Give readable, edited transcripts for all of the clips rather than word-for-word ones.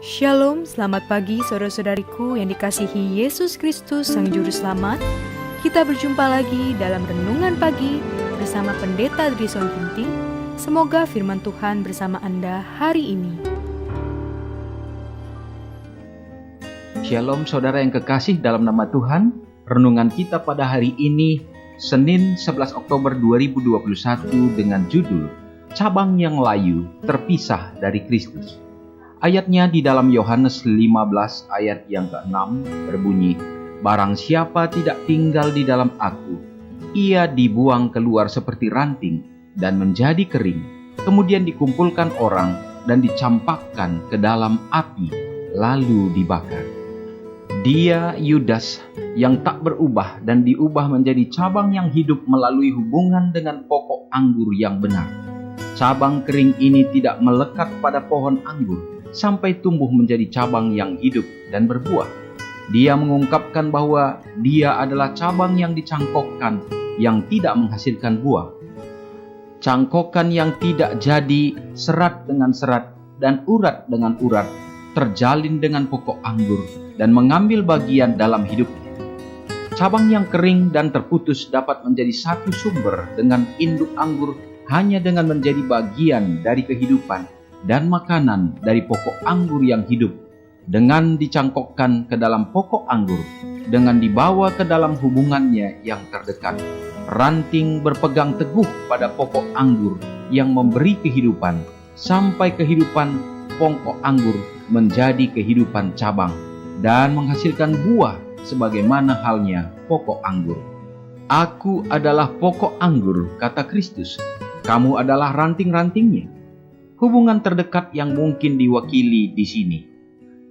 Shalom, selamat pagi saudara-saudariku yang dikasihi Yesus Kristus Sang Juru Selamat. Kita berjumpa lagi dalam Renungan Pagi bersama Pendeta Drison Ginting. Semoga firman Tuhan bersama Anda hari ini. Shalom saudara yang kekasih dalam nama Tuhan. Renungan kita pada hari ini, Senin 11 Oktober 2021 dengan judul Cabang yang layu terpisah dari Kristus. Ayatnya di dalam Yohanes 15 ayat yang ke-6 berbunyi, "Barang siapa tidak tinggal di dalam aku, ia dibuang keluar seperti ranting dan menjadi kering, kemudian dikumpulkan orang dan dicampakkan ke dalam api, lalu dibakar." Dia Yudas yang tak berubah dan diubah menjadi cabang yang hidup melalui hubungan dengan pokok anggur yang benar. Cabang kering ini tidak melekat pada pohon anggur sampai tumbuh menjadi cabang yang hidup dan berbuah. Dia mengungkapkan bahwa dia adalah cabang yang dicangkokkan yang tidak menghasilkan buah. Cangkokan yang tidak jadi serat dengan serat dan urat dengan urat terjalin dengan pokok anggur dan mengambil bagian dalam hidupnya. Cabang yang kering dan terputus dapat menjadi satu sumber dengan induk anggur hanya dengan menjadi bagian dari kehidupan dan makanan dari pokok anggur yang hidup, dengan dicangkokkan ke dalam pokok anggur, dengan dibawa ke dalam hubungannya yang terdekat. Ranting berpegang teguh pada pokok anggur yang memberi kehidupan, sampai kehidupan pokok anggur menjadi kehidupan cabang, dan menghasilkan buah sebagaimana halnya pokok anggur. "Aku adalah pokok anggur," kata Kristus. "Kamu adalah ranting-rantingnya." Hubungan terdekat yang mungkin diwakili di sini.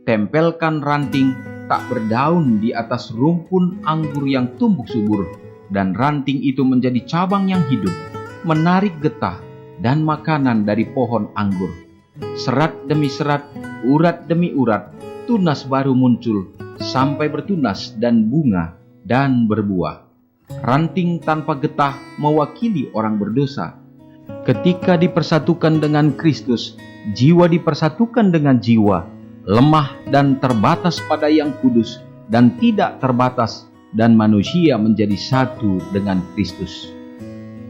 Tempelkan ranting tak berdaun di atas rumpun anggur yang tumbuh subur, dan ranting itu menjadi cabang yang hidup, menarik getah dan makanan dari pohon anggur. Serat demi serat, urat demi urat, tunas baru muncul, sampai bertunas dan bunga dan berbuah. Ranting tanpa getah mewakili orang berdosa. Ketika dipersatukan dengan Kristus, jiwa dipersatukan dengan jiwa, lemah dan terbatas pada yang kudus dan tidak terbatas, dan manusia menjadi satu dengan Kristus.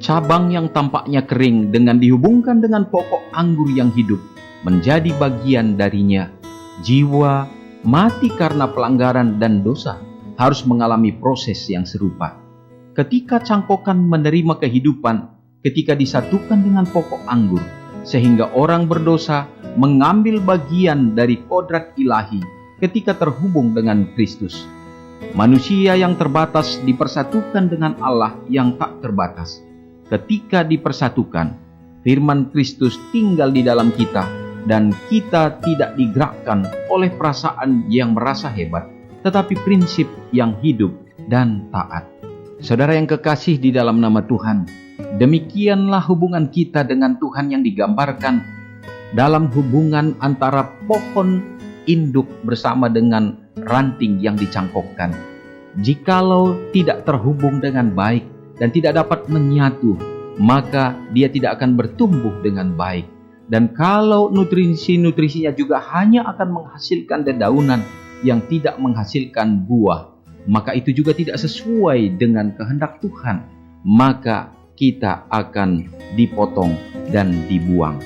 Cabang yang tampaknya kering dengan dihubungkan dengan pokok anggur yang hidup menjadi bagian darinya. Jiwa mati karena pelanggaran dan dosa harus mengalami proses yang serupa. Ketika cangkokan menerima kehidupan, ketika disatukan dengan pokok anggur, sehingga orang berdosa mengambil bagian dari kodrat ilahi ketika terhubung dengan Kristus. Manusia yang terbatas dipersatukan dengan Allah yang tak terbatas. Ketika dipersatukan, firman Kristus tinggal di dalam kita, dan kita tidak digerakkan oleh perasaan yang merasa hebat, tetapi prinsip yang hidup dan taat. Saudara yang kekasih di dalam nama Tuhan, demikianlah hubungan kita dengan Tuhan yang digambarkan dalam hubungan antara pohon induk bersama dengan ranting yang dicangkokkan. Jikalau tidak terhubung dengan baik dan tidak dapat menyatu, maka dia tidak akan bertumbuh dengan baik. Dan kalau nutrisi-nutrisinya juga hanya akan menghasilkan dedaunan yang tidak menghasilkan buah, maka itu juga tidak sesuai dengan kehendak Tuhan. Maka kita akan dipotong dan dibuang.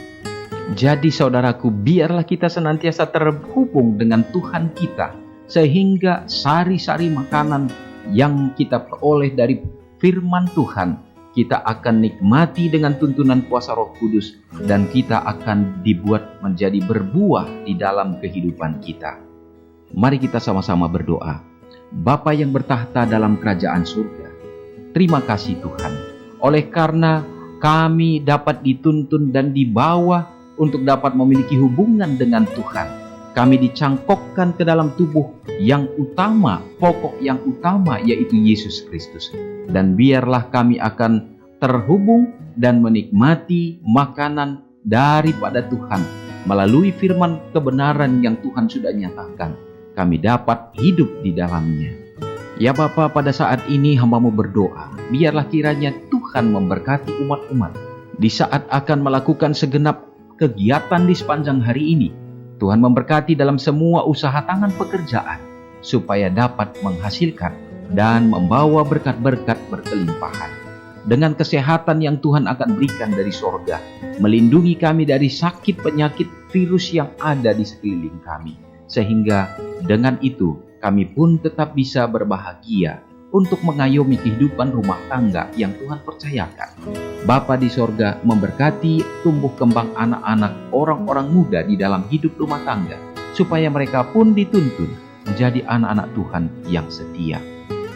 Jadi saudaraku, biarlah kita senantiasa terhubung dengan Tuhan kita, sehingga sari-sari makanan yang kita peroleh dari firman Tuhan, kita akan nikmati dengan tuntunan kuasa Roh Kudus, dan kita akan dibuat menjadi berbuah di dalam kehidupan kita. Mari kita sama-sama berdoa. Bapa yang bertahta dalam kerajaan surga, terima kasih Tuhan, oleh karena kami dapat dituntun dan dibawa untuk dapat memiliki hubungan dengan Tuhan. Kami dicangkokkan ke dalam tubuh yang utama, pokok yang utama, yaitu Yesus Kristus. Dan biarlah kami akan terhubung dan menikmati makanan daripada Tuhan. Melalui firman kebenaran yang Tuhan sudah nyatakan, kami dapat hidup di dalamnya. Ya Bapa, pada saat ini hamba-Mu berdoa, biarlah kiranya Tuhan memberkati umat-umat di saat akan melakukan segenap kegiatan di sepanjang hari ini. Tuhan memberkati dalam semua usaha tangan pekerjaan, supaya dapat menghasilkan dan membawa berkat-berkat berkelimpahan. Dengan kesehatan yang Tuhan akan berikan dari sorga, melindungi kami dari sakit penyakit virus yang ada di sekeliling kami, sehingga dengan itu kami pun tetap bisa berbahagia untuk mengayomi kehidupan rumah tangga yang Tuhan percayakan. Bapa di sorga memberkati tumbuh kembang anak-anak orang-orang muda di dalam hidup rumah tangga, supaya mereka pun dituntun menjadi anak-anak Tuhan yang setia.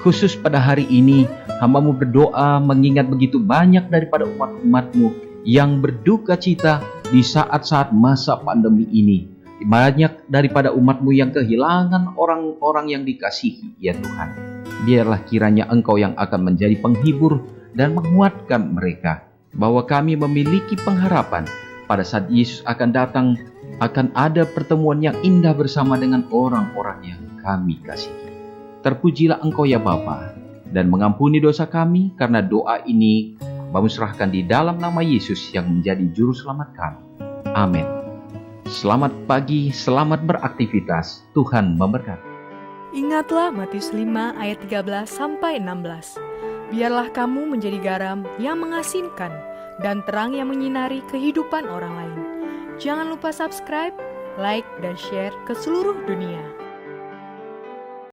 Khusus pada hari ini, hamba-Mu berdoa mengingat begitu banyak daripada umat-umat-Mu yang berduka cita di saat-saat masa pandemi ini. Banyak daripada umat-Mu yang kehilangan orang-orang yang dikasihi, ya Tuhan. Biarlah kiranya Engkau yang akan menjadi penghibur dan menguatkan mereka, bahwa kami memiliki pengharapan pada saat Yesus akan datang, akan ada pertemuan yang indah bersama dengan orang-orang yang kami kasihi. Terpujilah Engkau ya Bapa, dan mengampuni dosa kami, karena doa ini kami serahkan di dalam nama Yesus yang menjadi juru selamat kami. Amin. Selamat pagi, selamat beraktivitas. Tuhan memberkati. Ingatlah Matius 5 ayat 13-16. Biarlah kamu menjadi garam yang mengasinkan dan terang yang menyinari kehidupan orang lain. Jangan lupa subscribe, like, dan share ke seluruh dunia.